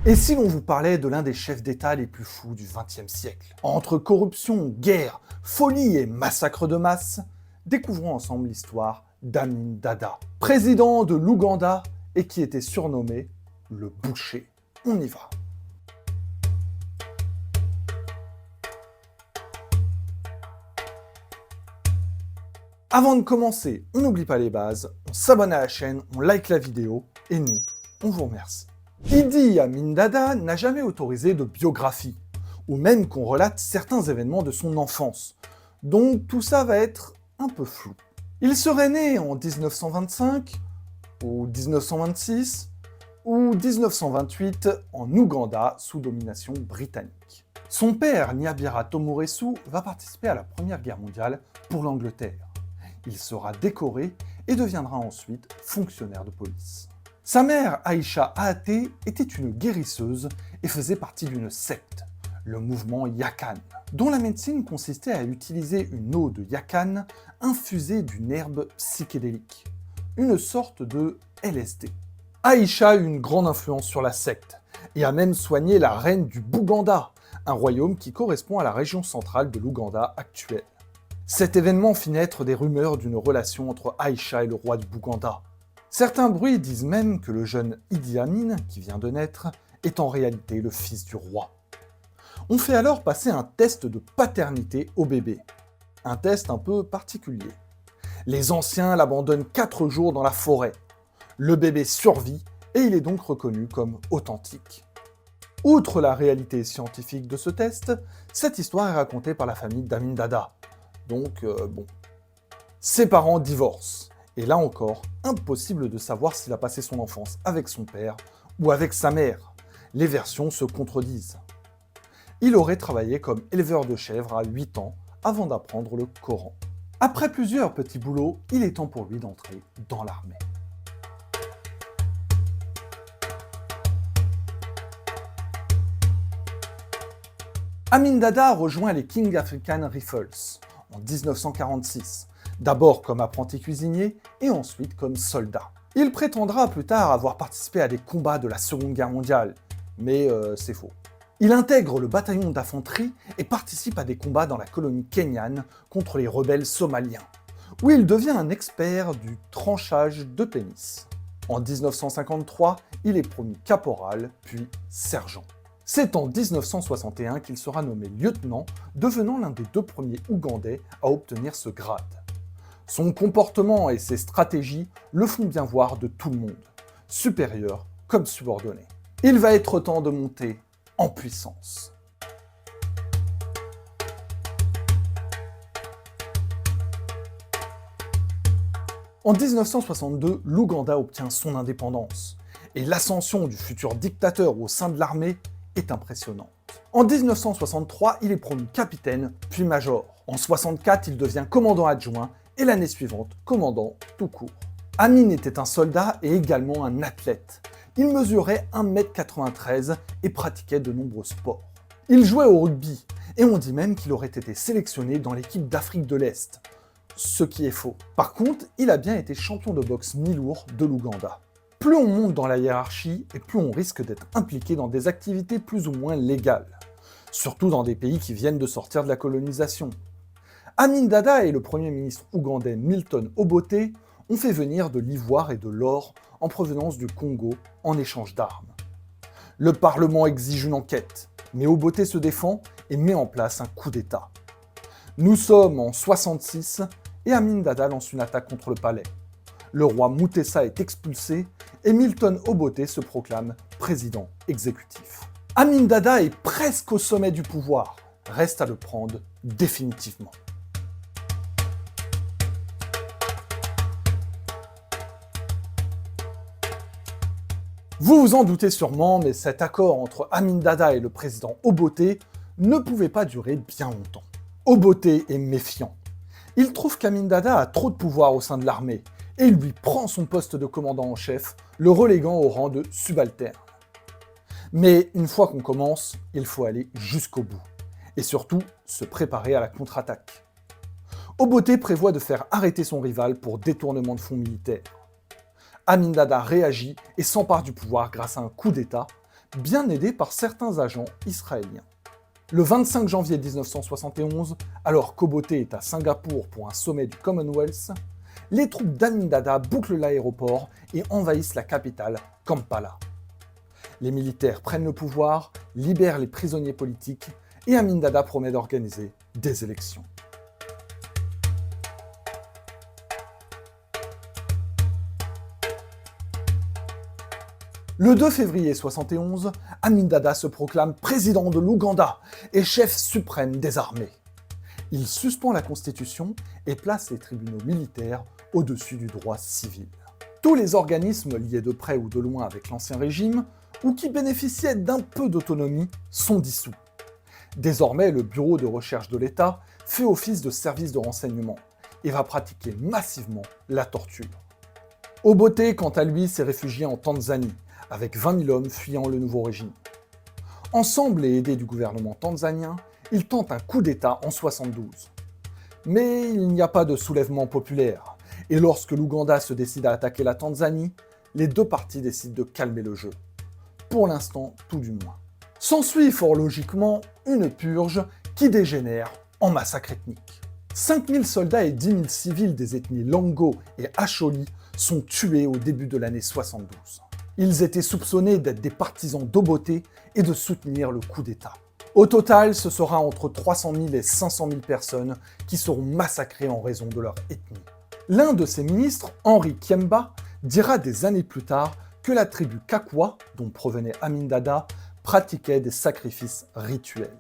Et si l'on vous parlait de l'un des chefs d'État les plus fous du XXe siècle? Entre corruption, guerre, folie et massacre de masse, découvrons ensemble l'histoire d'Amin Dada, président de l'Ouganda et qui était surnommé le boucher. On y va. Avant de commencer, on n'oublie pas les bases, on s'abonne à la chaîne, on like la vidéo, et nous, on vous remercie. Idi Amin Dada n'a jamais autorisé de biographie, ou même qu'on relate certains événements de son enfance, donc tout ça va être un peu flou. Il serait né en 1925, ou 1926, ou 1928 en Ouganda sous domination britannique. Son père, Nyabira Tomoresu, va participer à la Première Guerre mondiale pour l'Angleterre. Il sera décoré et deviendra ensuite fonctionnaire de police. Sa mère, Aïcha Aate, était une guérisseuse et faisait partie d'une secte, le mouvement Yakan, dont la médecine consistait à utiliser une eau de Yakan infusée d'une herbe psychédélique, une sorte de LSD. Aïcha eut une grande influence sur la secte et a même soigné la reine du Bouganda, un royaume qui correspond à la région centrale de l'Ouganda actuelle. Cet événement fit naître des rumeurs d'une relation entre Aïcha et le roi du Bouganda. Certains bruits disent même que le jeune Idi Amin, qui vient de naître, est en réalité le fils du roi. On fait alors passer un test de paternité au bébé. Un test un peu particulier. Les anciens l'abandonnent 4 jours dans la forêt. Le bébé survit et il est donc reconnu comme authentique. Outre la réalité scientifique de ce test, cette histoire est racontée par la famille d'Amin Dada. Donc, bon. Ses parents divorcent. Et là encore, impossible de savoir s'il a passé son enfance avec son père ou avec sa mère. Les versions se contredisent. Il aurait travaillé comme éleveur de chèvres à 8 ans avant d'apprendre le Coran. Après plusieurs petits boulots, il est temps pour lui d'entrer dans l'armée. Amin Dada rejoint les King African Rifles en 1946. D'abord comme apprenti cuisinier et ensuite comme soldat. Il prétendra plus tard avoir participé à des combats de la Seconde Guerre mondiale, mais c'est faux. Il intègre le bataillon d'infanterie et participe à des combats dans la colonie kenyane contre les rebelles somaliens, où il devient un expert du tranchage de pénis. En 1953, il est promu caporal, puis sergent. C'est en 1961 qu'il sera nommé lieutenant, devenant l'un des 2 premiers Ougandais à obtenir ce grade. Son comportement et ses stratégies le font bien voir de tout le monde, supérieur comme subordonné. Il va être temps de monter en puissance. En 1962, l'Ouganda obtient son indépendance, et l'ascension du futur dictateur au sein de l'armée est impressionnante. En 1963, il est promu capitaine, puis major. En 1964, il devient commandant adjoint, et l'année suivante, commandant tout court. Amin était un soldat et également un athlète. Il mesurait 1,93 m et pratiquait de nombreux sports. Il jouait au rugby, et on dit même qu'il aurait été sélectionné dans l'équipe d'Afrique de l'Est. Ce qui est faux. Par contre, il a bien été champion de boxe mi-lourd de l'Ouganda. Plus on monte dans la hiérarchie, et plus on risque d'être impliqué dans des activités plus ou moins légales. Surtout dans des pays qui viennent de sortir de la colonisation. Amin Dada et le premier ministre ougandais Milton Obote ont fait venir de l'ivoire et de l'or en provenance du Congo en échange d'armes. Le Parlement exige une enquête, mais Obote se défend et met en place un coup d'État. Nous sommes en 1966 et Amin Dada lance une attaque contre le palais. Le roi Mutesa est expulsé et Milton Obote se proclame président exécutif. Amin Dada est presque au sommet du pouvoir, reste à le prendre définitivement. Vous vous en doutez sûrement, mais cet accord entre Amin Dada et le président Obote ne pouvait pas durer bien longtemps. Obote est méfiant. Il trouve qu'Amin Dada a trop de pouvoir au sein de l'armée, et il lui prend son poste de commandant en chef, le reléguant au rang de subalterne. Mais une fois qu'on commence, il faut aller jusqu'au bout, et surtout se préparer à la contre-attaque. Obote prévoit de faire arrêter son rival pour détournement de fonds militaires. Amin Dada réagit et s'empare du pouvoir grâce à un coup d'État, bien aidé par certains agents israéliens. Le 25 janvier 1971, alors qu'Obote est à Singapour pour un sommet du Commonwealth, les troupes d'Amin Dada bouclent l'aéroport et envahissent la capitale, Kampala. Les militaires prennent le pouvoir, libèrent les prisonniers politiques et Amin Dada promet d'organiser des élections. Le 2 février 1971, Amin Dada se proclame président de l'Ouganda et chef suprême des armées. Il suspend la Constitution et place les tribunaux militaires au-dessus du droit civil. Tous les organismes liés de près ou de loin avec l'Ancien Régime, ou qui bénéficiaient d'un peu d'autonomie, sont dissous. Désormais, le Bureau de recherche de l'État fait office de service de renseignement et va pratiquer massivement la torture. Obote, quant à lui, s'est réfugié en Tanzanie, avec 20 000 hommes fuyant le nouveau régime. Ensemble et aidés du gouvernement tanzanien, ils tentent un coup d'État en 1972. Mais il n'y a pas de soulèvement populaire, et lorsque l'Ouganda se décide à attaquer la Tanzanie, les deux parties décident de calmer le jeu. Pour l'instant, tout du moins. S'ensuit fort logiquement une purge qui dégénère en massacre ethnique. 5 000 soldats et 10 000 civils des ethnies Longo et Acholi sont tués au début de l'année 72. Ils étaient soupçonnés d'être des partisans d'Obote et de soutenir le coup d'État. Au total, ce sera entre 300 000 et 500 000 personnes qui seront massacrées en raison de leur ethnie. L'un de ses ministres, Henry Kiemba, dira des années plus tard que la tribu Kakwa, dont provenait Amin Dada, pratiquait des sacrifices rituels.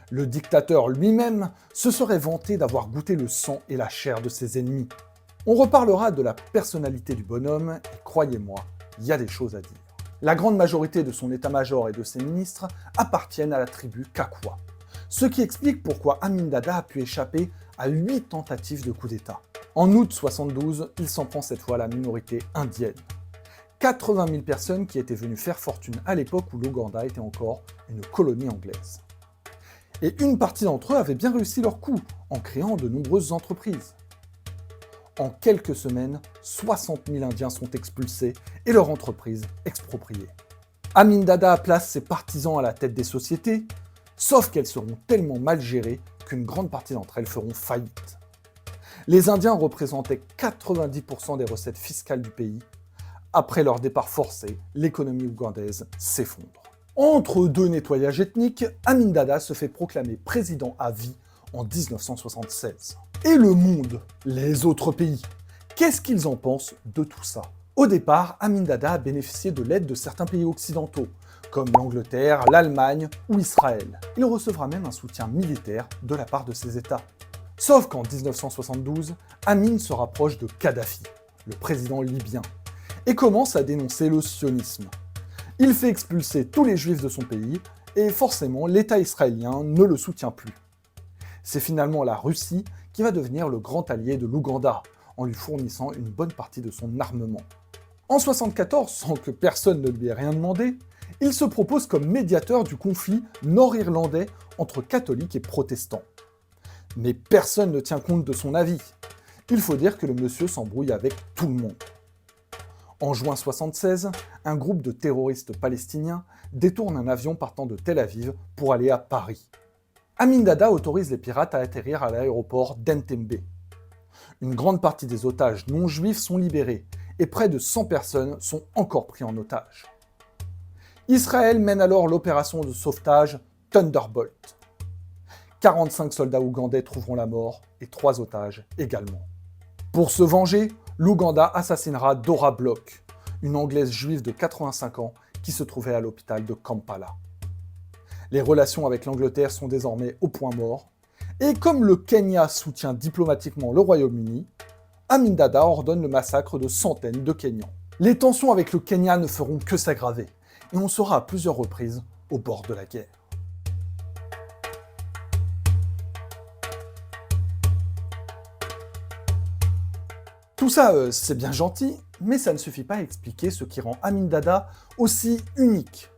Le dictateur lui-même se serait vanté d'avoir goûté le sang et la chair de ses ennemis. On reparlera de la personnalité du bonhomme, et croyez-moi, il y a des choses à dire. La grande majorité de son état-major et de ses ministres appartiennent à la tribu Kakwa, ce qui explique pourquoi Amin Dada a pu échapper à 8 tentatives de coup d'État. En août 1972, il s'en prend cette fois à la minorité indienne. 80 000 personnes qui étaient venues faire fortune à l'époque où l'Ouganda était encore une colonie anglaise. Et une partie d'entre eux avaient bien réussi leur coup, en créant de nombreuses entreprises. En quelques semaines, 60 000 Indiens sont expulsés et leurs entreprises expropriées. Amin Dada place ses partisans à la tête des sociétés, sauf qu'elles seront tellement mal gérées qu'une grande partie d'entre elles feront faillite. Les Indiens représentaient 90% des recettes fiscales du pays. Après leur départ forcé, l'économie ougandaise s'effondre. Entre deux nettoyages ethniques, Amin Dada se fait proclamer président à vie en 1976. Et le monde, les autres pays, qu'est-ce qu'ils en pensent de tout ça? Au départ, Amin Dada a bénéficié de l'aide de certains pays occidentaux, comme l'Angleterre, l'Allemagne ou Israël. Il recevra même un soutien militaire de la part de ces États. Sauf qu'en 1972, Amin se rapproche de Kadhafi, le président libyen, et commence à dénoncer le sionisme. Il fait expulser tous les juifs de son pays, et forcément l'État israélien ne le soutient plus. C'est finalement la Russie qui va devenir le grand allié de l'Ouganda, en lui fournissant une bonne partie de son armement. En 1974, sans que personne ne lui ait rien demandé, il se propose comme médiateur du conflit nord-irlandais entre catholiques et protestants. Mais personne ne tient compte de son avis. Il faut dire que le monsieur s'embrouille avec tout le monde. En juin 1976, un groupe de terroristes palestiniens détourne un avion partant de Tel Aviv pour aller à Paris. Amin Dada autorise les pirates à atterrir à l'aéroport d'Entebbe. Une grande partie des otages non juifs sont libérés et près de 100 personnes sont encore pris en otage. Israël mène alors l'opération de sauvetage Thunderbolt. 45 soldats ougandais trouveront la mort et 3 otages également. Pour se venger, l'Ouganda assassinera Dora Bloch, une Anglaise juive de 85 ans qui se trouvait à l'hôpital de Kampala. Les relations avec l'Angleterre sont désormais au point mort, et comme le Kenya soutient diplomatiquement le Royaume-Uni, Amin Dada ordonne le massacre de centaines de Kenyans. Les tensions avec le Kenya ne feront que s'aggraver, et on sera à plusieurs reprises au bord de la guerre. Tout ça, c'est bien gentil, mais ça ne suffit pas à expliquer ce qui rend Amin Dada aussi unique,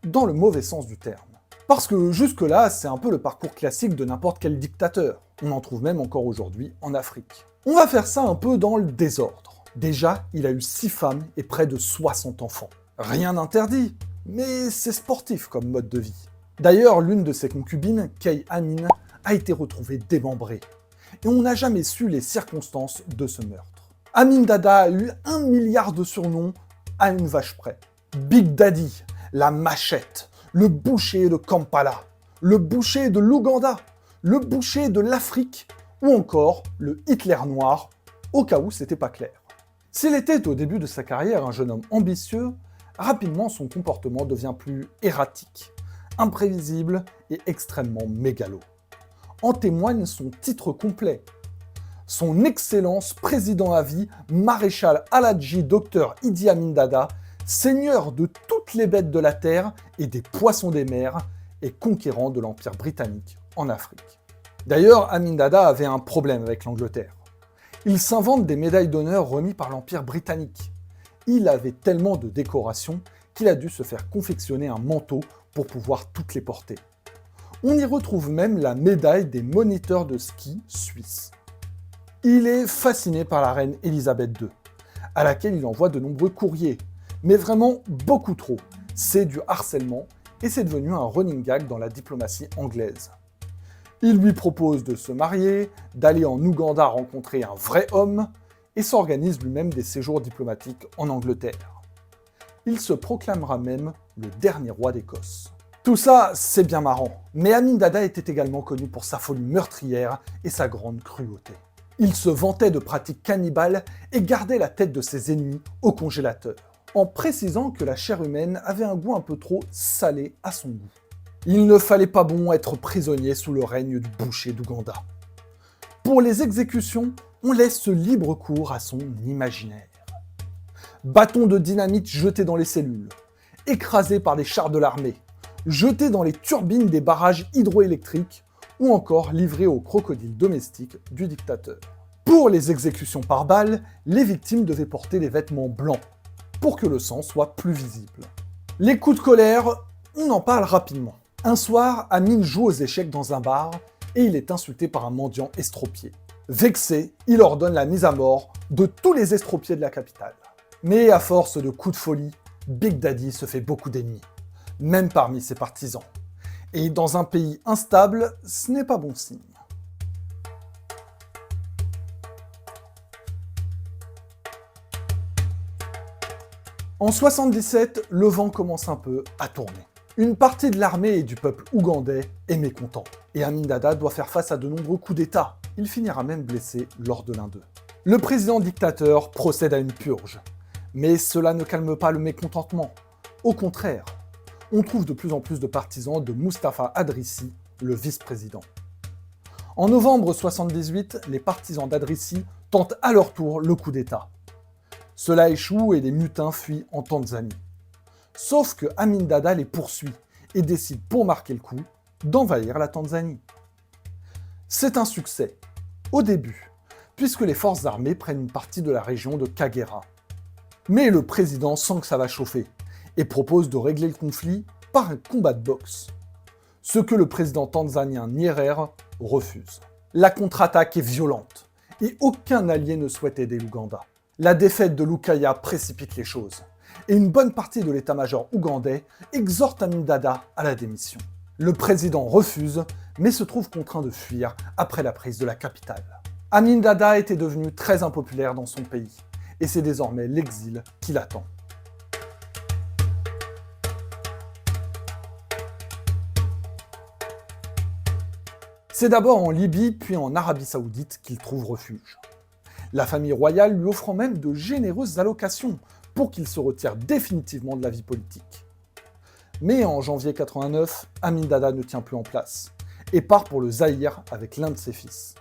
dans le mauvais sens du terme. Parce que jusque-là, c'est un peu le parcours classique de n'importe quel dictateur. On en trouve même encore aujourd'hui en Afrique. On va faire ça un peu dans le désordre. Déjà, il a eu 6 femmes et près de 60 enfants. Rien n'interdit, Mais c'est sportif comme mode de vie. D'ailleurs, l'une de ses concubines, Kay Amin, a été retrouvée démembrée. Et on n'a jamais su les circonstances de ce meurtre. Amin Dada a eu 1 milliard de surnoms à une vache près. Big Daddy, la machette, le boucher de Kampala, le boucher de l'Ouganda, le boucher de l'Afrique, ou encore le Hitler noir, au cas où c'était pas clair. S'il était au début de sa carrière un jeune homme ambitieux, rapidement son comportement devient plus erratique, imprévisible et extrêmement mégalo. En témoigne son titre complet. Son Excellence Président à vie, Maréchal Aladji Dr Idi Amin Dada, seigneur de toutes les bêtes de la terre et des poissons des mers, et conquérant de l'Empire britannique en Afrique. D'ailleurs, Amin Dada avait un problème avec l'Angleterre. Il s'invente des médailles d'honneur remises par l'Empire britannique. Il avait tellement de décorations qu'il a dû se faire confectionner un manteau pour pouvoir toutes les porter. On y retrouve même la médaille des moniteurs de ski suisses. Il est fasciné par la reine Elisabeth II, à laquelle il envoie de nombreux courriers, mais vraiment beaucoup trop. C'est du harcèlement et c'est devenu un running gag dans la diplomatie anglaise. Il lui propose de se marier, d'aller en Ouganda rencontrer un vrai homme, et s'organise lui-même des séjours diplomatiques en Angleterre. Il se proclamera même le dernier roi d'Écosse. Tout ça, c'est bien marrant, mais Amin Dada était également connu pour sa folie meurtrière et sa grande cruauté. Il se vantait de pratiques cannibales et gardait la tête de ses ennemis au congélateur, en précisant que la chair humaine avait un goût un peu trop salé à son goût. Il ne fallait pas bon être prisonnier sous le règne du boucher d'Ouganda. Pour les exécutions, on laisse libre cours à son imaginaire. Bâtons de dynamite jetés dans les cellules, écrasés par des chars de l'armée, jetés dans les turbines des barrages hydroélectriques ou encore livrés aux crocodiles domestiques du dictateur. Pour les exécutions par balles, les victimes devaient porter des vêtements blancs pour que le sang soit plus visible. Les coups de colère, on en parle rapidement. Un soir, Amin joue aux échecs dans un bar et il est insulté par un mendiant estropié. Vexé, il ordonne la mise à mort de tous les estropiés de la capitale. Mais à force de coups de folie, Big Daddy se fait beaucoup d'ennemis, même parmi ses partisans. Et dans un pays instable, ce n'est pas bon signe. En 77, le vent commence un peu à tourner. Une partie de l'armée et du peuple ougandais est mécontent, et Amin Dada doit faire face à de nombreux coups d'État. Il finira même blessé lors de l'un d'eux. Le président dictateur procède à une purge, mais cela ne calme pas le mécontentement. Au contraire, on trouve de plus en plus de partisans de Mustapha Adrissi, le vice-président. En novembre 78, les partisans d'Adrissi tentent à leur tour le coup d'État. Cela échoue et les mutins fuient en Tanzanie. Sauf que Amin Dada les poursuit et décide, pour marquer le coup, d'envahir la Tanzanie. C'est un succès, au début, puisque les forces armées prennent une partie de la région de Kagera. Mais le président sent que ça va chauffer et propose de régler le conflit par un combat de boxe. Ce que le président tanzanien Nyerere refuse. La contre-attaque est violente et aucun allié ne souhaite aider l'Ouganda. La défaite de Lukaya précipite les choses, et une bonne partie de l'état-major ougandais exhorte Amin Dada à la démission. Le président refuse, mais se trouve contraint de fuir après la prise de la capitale. Amin Dada était devenu très impopulaire dans son pays, et c'est désormais l'exil qui l'attend. C'est d'abord en Libye, puis en Arabie Saoudite qu'il trouve refuge. La famille royale lui offrant même de généreuses allocations pour qu'il se retire définitivement de la vie politique. Mais en janvier 89, Amin Dada ne tient plus en place et part pour le Zaïre avec l'un de ses fils.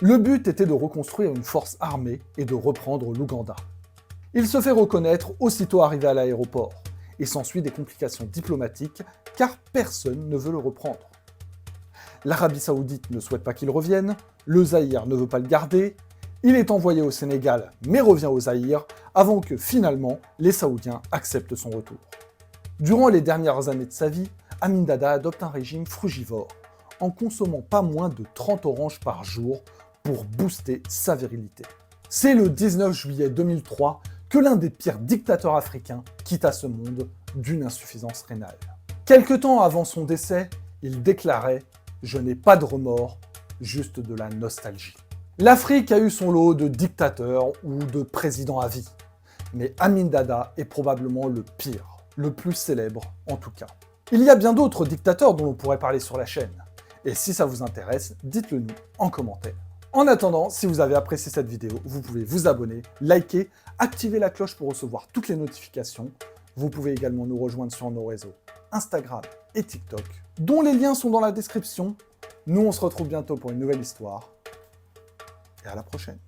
Le but était de reconstruire une force armée et de reprendre l'Ouganda. Il se fait reconnaître aussitôt arrivé à l'aéroport et s'ensuit des complications diplomatiques car personne ne veut le reprendre. L'Arabie Saoudite ne souhaite pas qu'il revienne, le Zaïre ne veut pas le garder. Il est envoyé au Sénégal, mais revient au Zaïre, avant que finalement les Saoudiens acceptent son retour. Durant les dernières années de sa vie, Amin Dada adopte un régime frugivore, en consommant pas moins de 30 oranges par jour pour booster sa virilité. C'est le 19 juillet 2003 que l'un des pires dictateurs africains quitta ce monde d'une insuffisance rénale. Quelque temps avant son décès, il déclarait « Je n'ai pas de remords, juste de la nostalgie ». L'Afrique a eu son lot de dictateurs ou de présidents à vie, mais Amin Dada est probablement le pire, le plus célèbre en tout cas. Il y a bien d'autres dictateurs dont on pourrait parler sur la chaîne, et si ça vous intéresse, dites-le nous en commentaire. En attendant, si vous avez apprécié cette vidéo, vous pouvez vous abonner, liker, activer la cloche pour recevoir toutes les notifications. Vous pouvez également nous rejoindre sur nos réseaux Instagram et TikTok, dont les liens sont dans la description. Nous, on se retrouve bientôt pour une nouvelle histoire. Et à la prochaine.